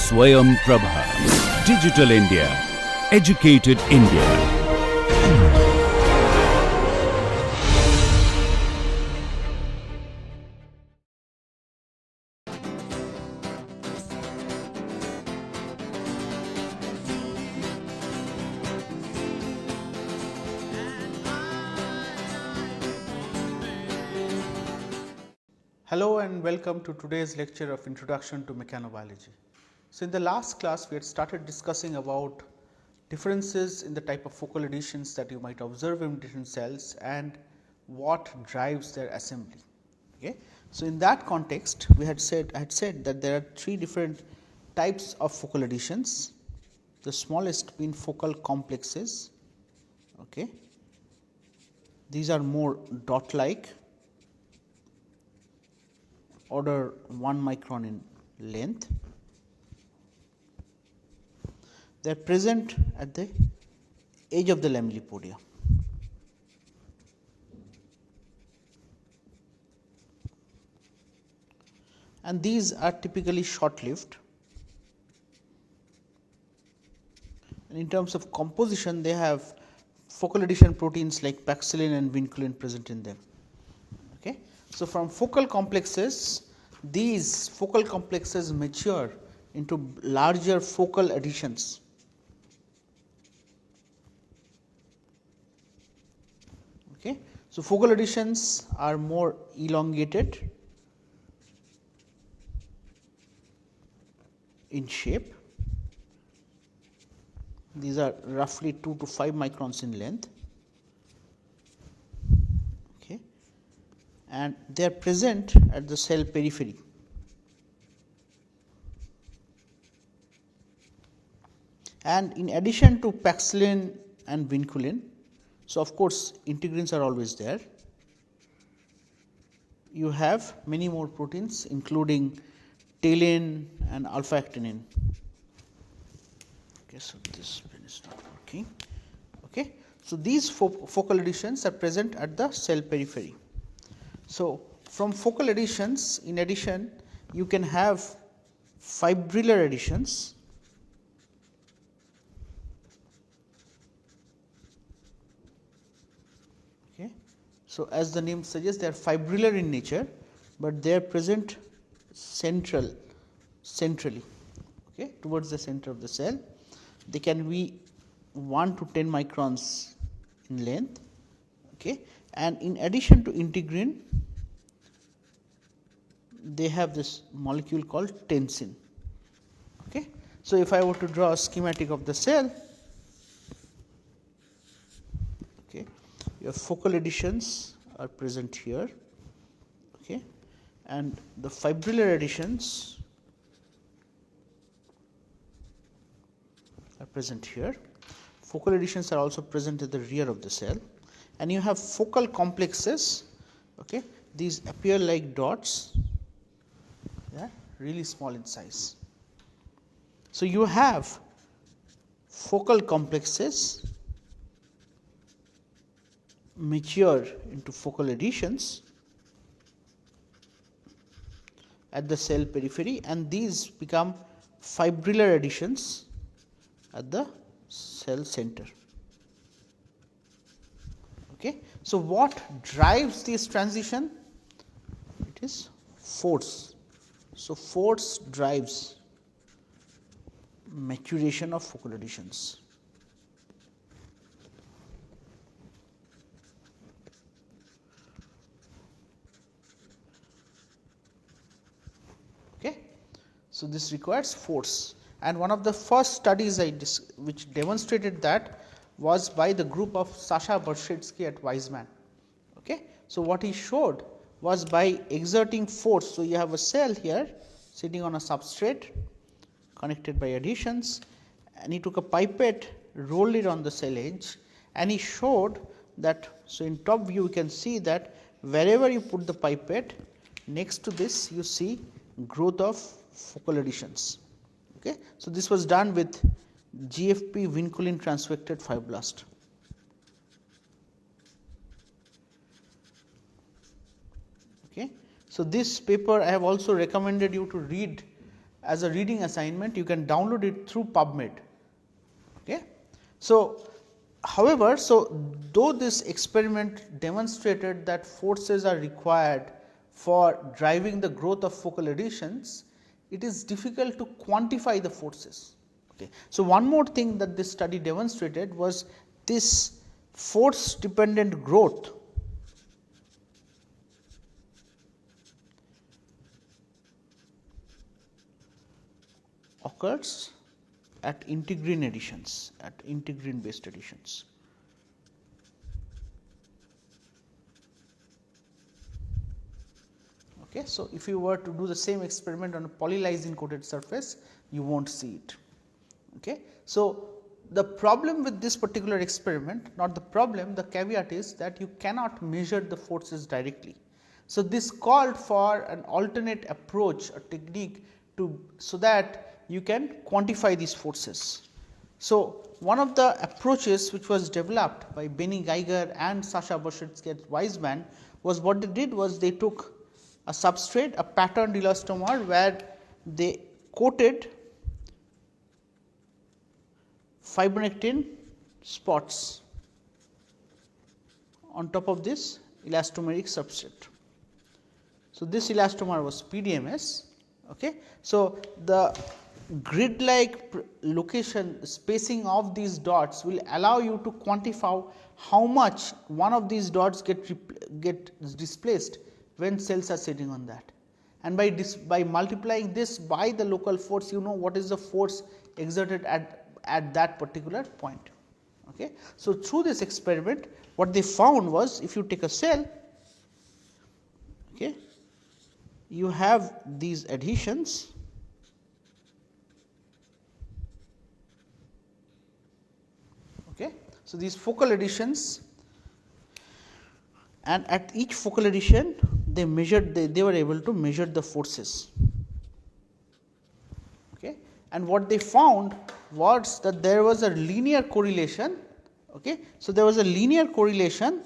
SwayamPrabha. Digital India. Educated India. Hello and welcome to today's lecture of Introduction to Mechanobiology. So, in the last class we had started discussing about differences in the type of focal adhesions that you might observe in different cells and what drives their assembly. Okay. So, in that context I had said that there are three different types of focal adhesions, the smallest being focal complexes. Okay. These are more dot like, order 1 micron in length. They are present at the edge of the lamellipodia. And these are typically short lived. And in terms of composition, they have focal adhesion proteins like paxillin and vinculin present in them. Okay. So, from focal complexes, these focal complexes mature into larger focal adhesions. Okay. So, focal adhesions are more elongated in shape. These are roughly 2 to 5 microns in length. Okay. And they are present at the cell periphery. And in addition to paxillin and vinculin, so of course integrins are always there, you have many more proteins including tailin and alpha actinin. Okay, so this pen is not working. Okay. So, these focal adhesions are present at the cell periphery. So, from focal adhesions, in addition, you can have fibrillar adhesions. Okay. So, as the name suggests, they are fibrillar in nature, but they are present centrally, okay, towards the center of the cell. They can be 1 to 10 microns in length. Okay. And in addition to integrin, they have this molecule called tensin. Okay. So, if I were to draw a schematic of the cell, okay, your focal adhesions are present here, okay, and the fibrillar adhesions are present here. Focal adhesions are also present at the rear of the cell, and you have focal complexes. Okay. These appear like dots. They are really small in size. So, you have focal complexes mature into focal adhesions at the cell periphery, and these become fibrillar adhesions at the cell center. Okay. So, what drives this transition? It is force. So, force drives maturation of focal adhesions. Okay. So, this requires force, and one of the first studies which demonstrated that was by the group of Sasha Bershetsky at Weizmann. Okay. So, what he showed was by exerting force. So, you have a cell here sitting on a substrate connected by adhesions, and he took a pipette, rolled it on the cell edge, and he showed that. So, in top view you can see that wherever you put the pipette, next to this you see growth of focal adhesions. Okay. So, this was done with GFP vinculin transvected fibroblast. Okay. So, this paper I have also recommended you to read as a reading assignment. You can download it through PubMed. Okay. So, however, though this experiment demonstrated that forces are required for driving the growth of focal adhesions, it is difficult to quantify the forces. Okay. So, one more thing that this study demonstrated was this force dependent growth occurs at integrin adhesions, at integrin based adhesions. Okay. So, if you were to do the same experiment on a polylysine coated surface, you will not see it. Okay. So, the problem with this particular experiment, not the problem, the caveat is that you cannot measure the forces directly. So, this called for an alternate approach or technique to, so that you can quantify these forces. So, one of the approaches which was developed by Benny Geiger and Sasha Borshetsky at Weizmann was, what they did was they took a substrate, a patterned elastomer, where they coated fibronectin spots on top of this elastomeric substrate. So, this elastomer was PDMS. Okay. So, the grid like location spacing of these dots will allow you to quantify how much one of these dots get displaced when cells are sitting on that, and by multiplying this by the local force, you know what is the force exerted at that particular point. Okay. So, through this experiment, what they found was, if you take a cell, okay, you have these adhesions, okay. So, these focal adhesions, and at each focal adhesion they measured, they were able to measure the forces. Okay. And what they found was that there was a linear correlation. Okay. So, there was a linear correlation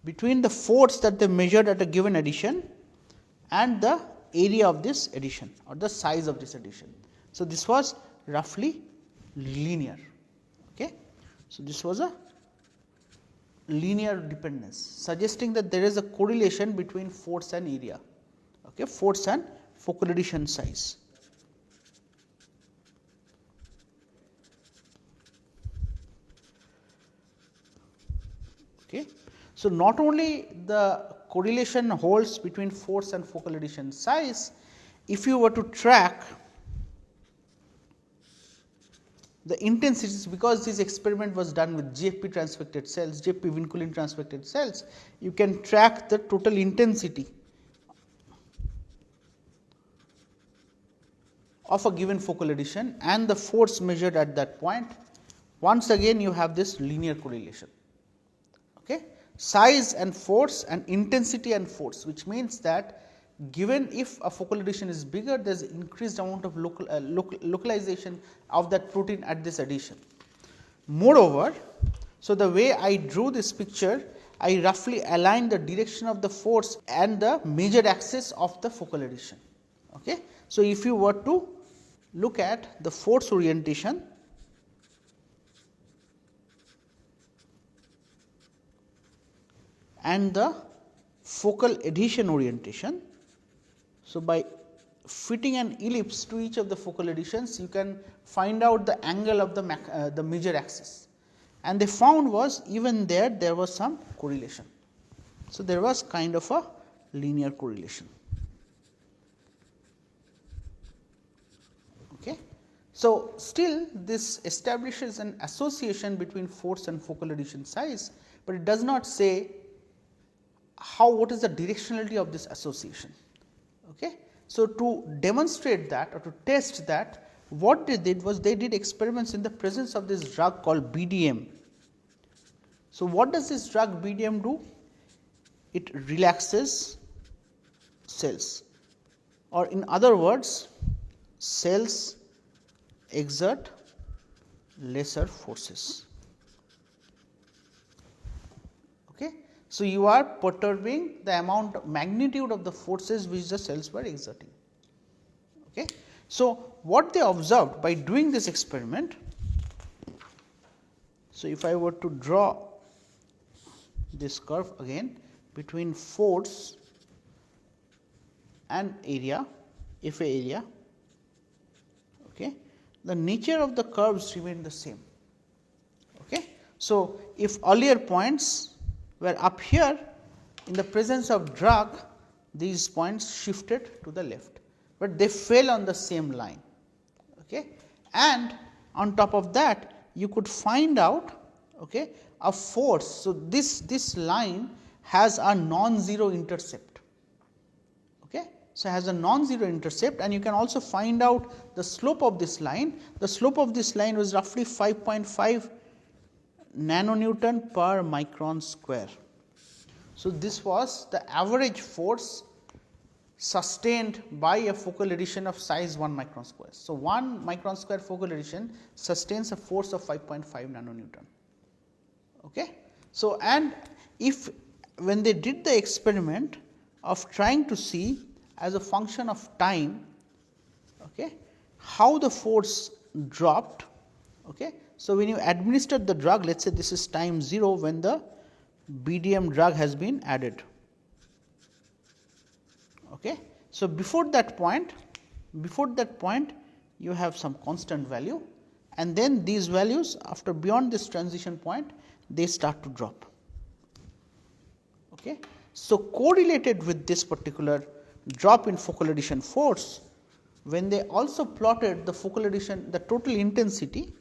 between the force that they measured at a given adhesion and the area of this adhesion or the size of this adhesion. So, this was roughly linear. Okay. So, this was a linear dependence, suggesting that there is a correlation between force and area, okay, force and focal adhesion size. Okay. So, not only the correlation holds between force and focal adhesion size, if you were to track the intensities, because this experiment was done with GFP transfected cells, GFP vinculin transfected cells, you can track the total intensity of a given focal adhesion and the force measured at that point. Once again, you have this linear correlation. Okay. Size and force and intensity and force, which means that given if a focal adhesion is bigger, there is increased amount of localization of that protein at this adhesion. Moreover, so the way I drew this picture, I roughly aligned the direction of the force and the major axis of the focal adhesion. Okay. So, if you were to look at the force orientation, and the focal adhesion orientation. So, by fitting an ellipse to each of the focal adhesions, you can find out the angle of the major axis, and they found was even there was some correlation. So, there was kind of a linear correlation. Okay. So, still this establishes an association between force and focal adhesion size, but it does not say what is the directionality of this association. Okay. So, to demonstrate that or to test that, what they did was they did experiments in the presence of this drug called BDM. So, what does this drug BDM do? It relaxes cells, or in other words, cells exert lesser forces. Okay. So, you are perturbing the magnitude of the forces which the cells were exerting. Okay. So, what they observed by doing this experiment, so if I were to draw this curve again between force and area, FA area, okay, the nature of the curves remain the same. Okay. So, if earlier points were up here, in the presence of drug, these points shifted to the left, but they fell on the same line. Okay. And on top of that, you could find out, okay, a force. So, this line has a non-zero intercept. Okay. So, has a non-zero intercept, and you can also find out the slope of this line. The slope of this line was roughly 5.5 nanonewton per micron square. So, this was the average force sustained by a focal adhesion of size 1 micron square. So, 1 micron square focal adhesion sustains a force of 5.5 nanonewton. Okay. So, and if when they did the experiment of trying to see as a function of time, okay, how the force dropped. Okay. So, when you administered the drug, let us say this is time 0 when the BDM drug has been added. Okay. So, before that point you have some constant value, and then these values after beyond this transition point they start to drop. Okay. So, correlated with this particular drop in focal adhesion force, when they also plotted the focal adhesion, the total intensity,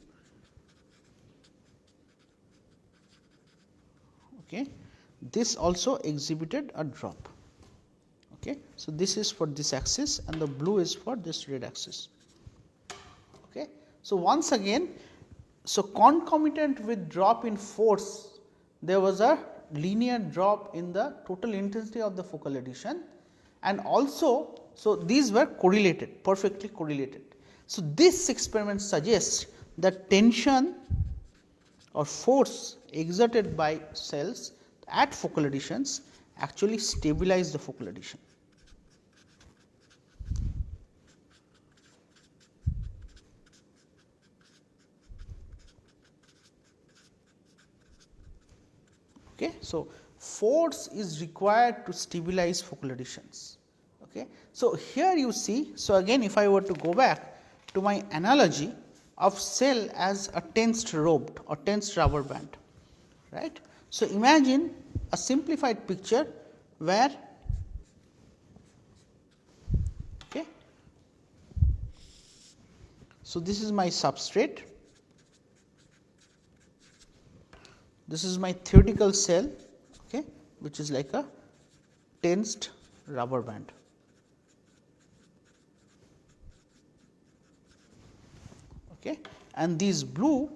okay, this also exhibited a drop. Okay. So, this is for this axis and the blue is for this red axis. Okay. So, once again, so concomitant with drop in force, there was a linear drop in the total intensity of the focal adhesion, and also, so these were correlated, perfectly correlated. So, this experiment suggests that tension or force exerted by cells at focal adhesions actually stabilize the focal adhesion. Okay. So, force is required to stabilize focal adhesions. Okay. So, here you see, so again if I were to go back to my analogy of cell as a tensed rope or tensed rubber band, right. So, imagine a simplified picture where, okay, so this is my substrate, this is my theoretical cell, okay, which is like a tensed rubber band. Okay. And these blue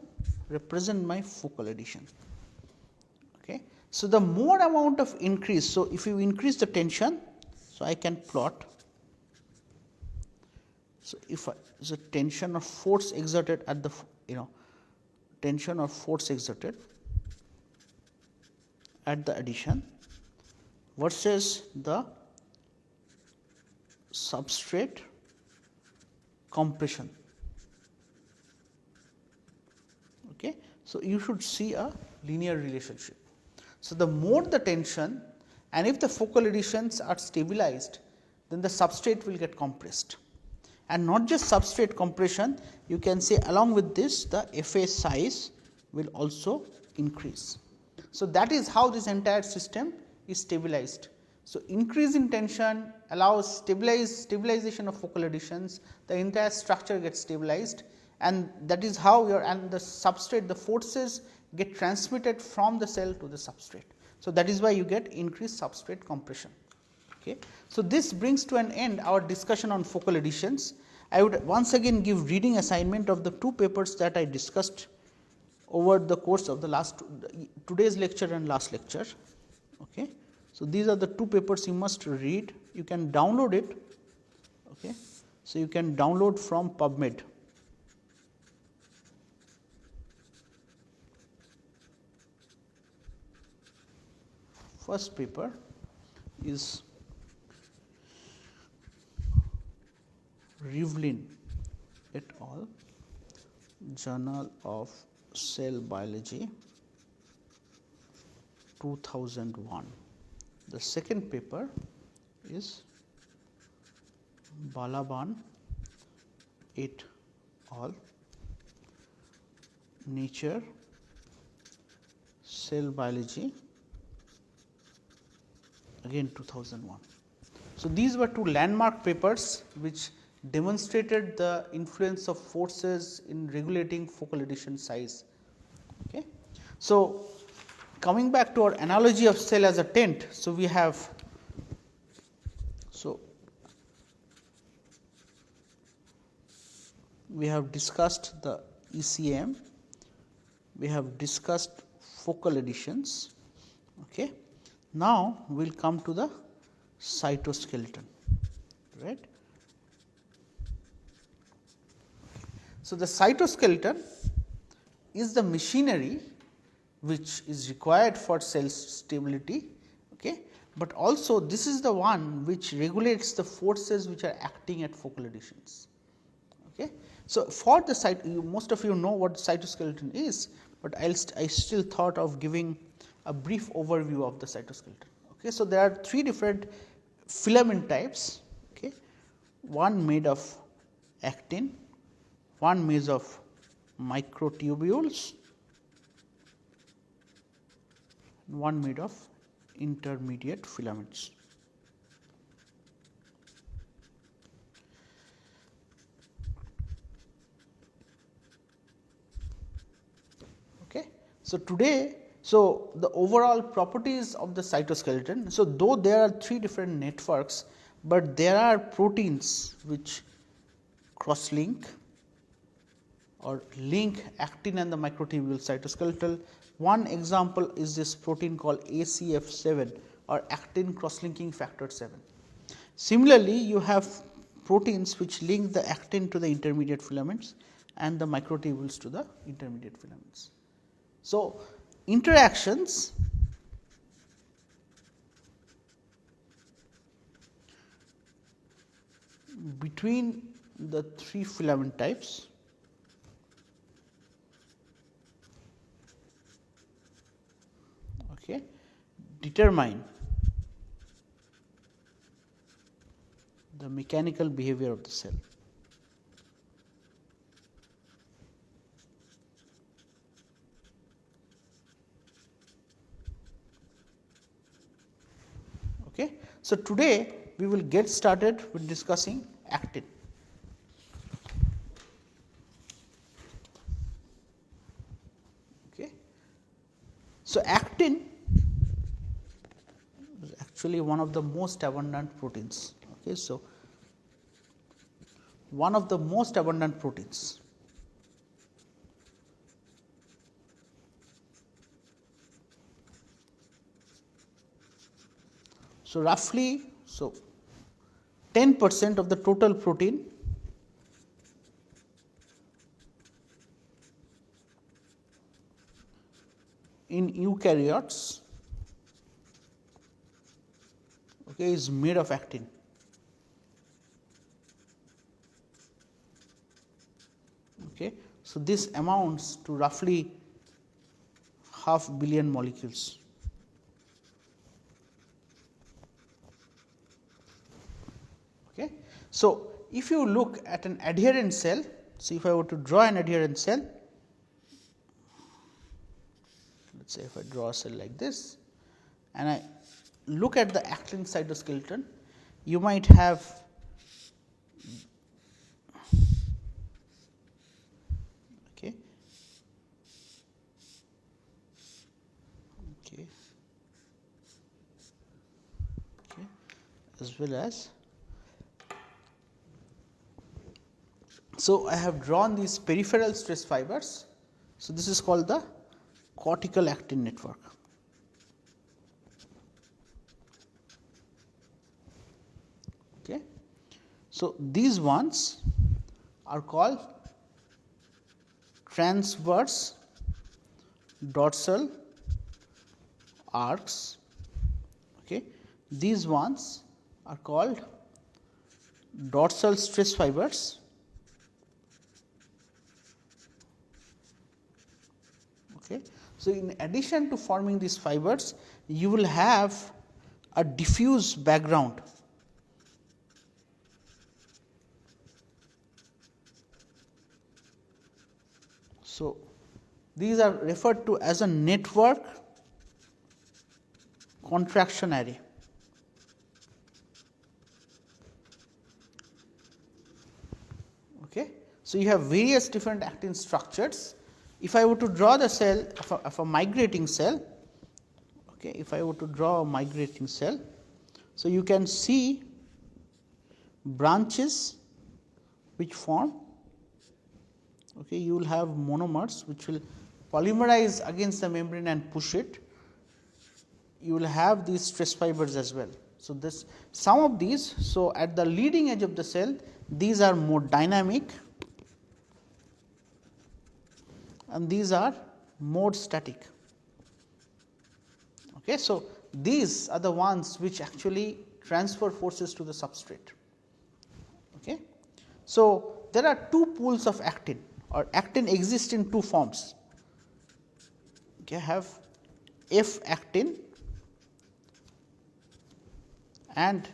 represent my focal adhesion. Okay. So, the more amount of increase, so if you increase the tension, so I can plot. So, if the tension or force exerted at the, tension or force exerted at the adhesion versus the substrate compression. Okay. So, you should see a linear relationship. So, the more the tension, and if the focal adhesions are stabilized, then the substrate will get compressed, and not just substrate compression, you can say along with this the FA size will also increase. So, that is how this entire system is stabilized. So, increase in tension allows stabilization of focal adhesions, the entire structure gets stabilized, and that is how your, and the substrate, the forces get transmitted from the cell to the substrate. So, that is why you get increased substrate compression. Okay. So, this brings to an end our discussion on focal adhesions. I would once again give reading assignment of the two papers that I discussed over the course of the today's lecture and last lecture. Okay. So, these are the two papers you must read, you can download it. Okay. So, you can download from PubMed. First paper is Rivlin et al. Journal of Cell Biology 2001. The second paper is Balaban et al. Nature Cell Biology, again 2001. So, these were two landmark papers which demonstrated the influence of forces in regulating focal adhesion size. Okay. So, coming back to our analogy of cell as a tent, so we have discussed the ECM, we have discussed focal adhesions. Okay. Now, we will come to the cytoskeleton, right. So, the cytoskeleton is the machinery which is required for cell stability, okay, but also this is the one which regulates the forces which are acting at focal adhesions. Okay. So, for the most of you know what cytoskeleton is, but I still thought of giving a brief overview of the cytoskeleton. Okay. So, there are three different filament types, okay. One made of actin, one made of microtubules, one made of intermediate filaments. Okay. So, today, the overall properties of the cytoskeleton. So, though there are three different networks, but there are proteins which cross link or link actin and the microtubule cytoskeletal. One example is this protein called ACF7 or actin cross linking factor 7. Similarly, you have proteins which link the actin to the intermediate filaments and the microtubules to the intermediate filaments. So, interactions between the three filament types determine the mechanical behavior of the cell. Okay. So, today we will get started with discussing actin. Okay. So, actin is actually one of the most abundant proteins. Okay. So, one of the most abundant proteins. So, roughly 10% of the total protein in eukaryotes is made of actin. Okay. So, this amounts to roughly 500 million molecules. Okay. So, if you look at an adherent cell, so if I were to draw an adherent cell, let us say if I draw a cell like this and I look at the actin cytoskeleton, you might have as well as. So, I have drawn these peripheral stress fibers. So, this is called the cortical actin network. Okay. So, these ones are called transverse dorsal arcs. Okay. These ones are called dorsal stress fibers. Okay. So, in addition to forming these fibers, you will have a diffuse background. So, these are referred to as a network contraction array. Okay. So, you have various different actin structures. If I were to draw the cell of a migrating cell, okay, if I were to draw a migrating cell, so you can see branches which form. Okay, you will have monomers which will polymerize against the membrane and push it. You will have these stress fibers as well. So, this some of these, so at the leading edge of the cell, these are more dynamic and these are more static. Okay, so, these are the ones which actually transfer forces to the substrate. Okay. So, there are two pools of actin, or actin exists in two forms. Okay, I have F actin and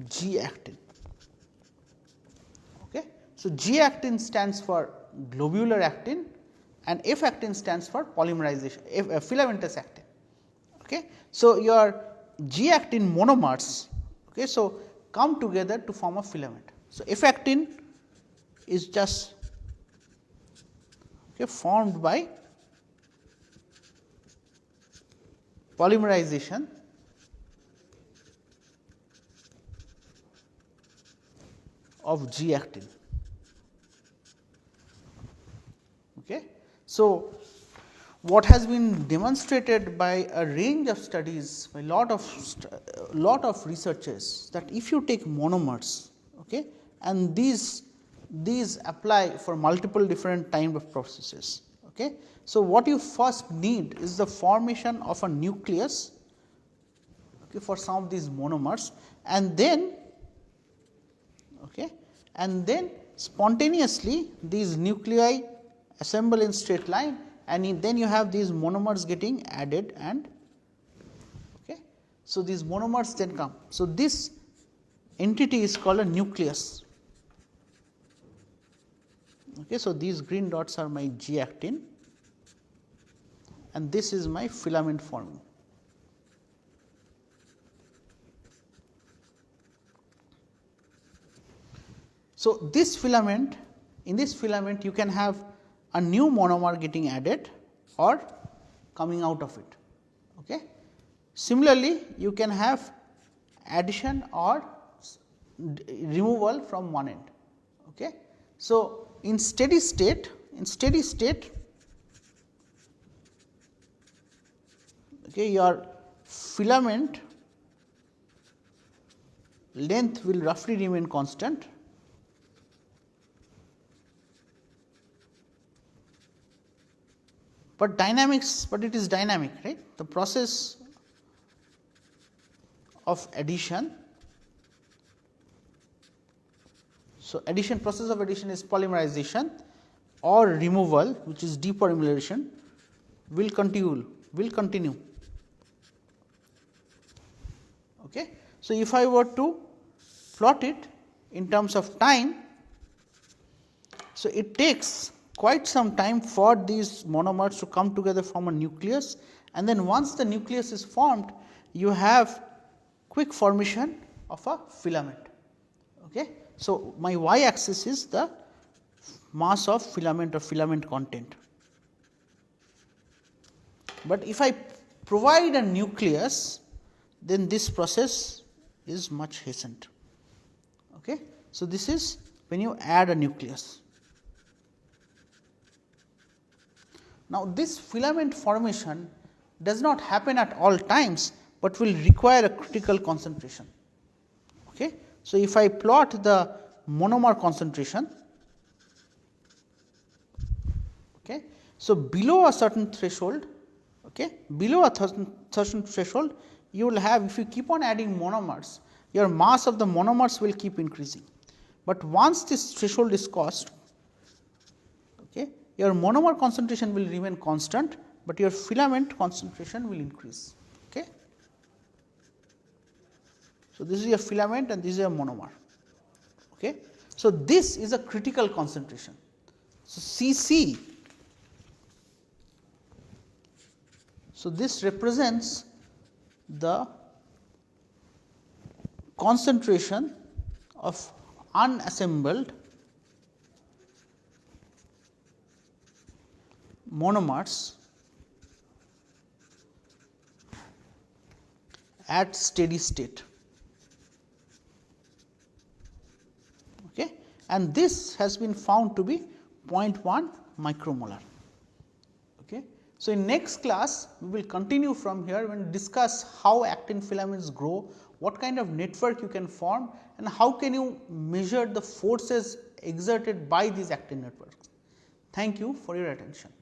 G actin. Okay. So, G actin stands for globular actin and F actin stands for polymerization, filamentous actin. Okay. So, your G actin monomers, okay, so come together to form a filament. So, F actin is just, okay, formed by polymerization of G actin. Okay. So, what has been demonstrated by a range of studies by lot of researchers, that if you take monomers, okay, and these apply for multiple different type of processes. Okay. So, what you first need is the formation of a nucleus, okay, for some of these monomers, and then, okay, and then spontaneously these nuclei assemble in straight line, and then you have these monomers getting added, and okay. So, these monomers then come. So, this entity is called a nucleus. Okay. So, these green dots are my G actin and this is my filament forming. So, this filament, in this filament you can have a new monomer getting added or coming out of it. Okay. Similarly, you can have addition or removal from one end. Okay. So, in steady state, okay, your filament length will roughly remain constant, but it is dynamic, right. The process of addition, so process of addition is polymerization or removal, which is depolymerization, will continue. Okay. So, if I were to plot it in terms of time, so it takes quite some time for these monomers to come together, form a nucleus, and then once the nucleus is formed, you have quick formation of a filament. Okay. So, my y axis is the mass of filament or filament content. But if I provide a nucleus, then this process is much hastened. Okay. So, this is when you add a nucleus. Now, this filament formation does not happen at all times, but will require a critical concentration. Okay. So, if I plot the monomer concentration, okay, so below a certain threshold, okay, below a certain threshold, you will have, if you keep on adding monomers, your mass of the monomers will keep increasing. but once this threshold is crossed, okay, your monomer concentration will remain constant, but your filament concentration will increase. Okay. So, this is your filament and this is your monomer. Okay. So, this is a critical concentration. So, Cc, so this represents the concentration of unassembled monomers at steady state. Okay. And this has been found to be 0.1 micromolar. Okay. So, in next class we will continue from here and discuss how actin filaments grow, what kind of network you can form and how can you measure the forces exerted by these actin networks. Thank you for your attention.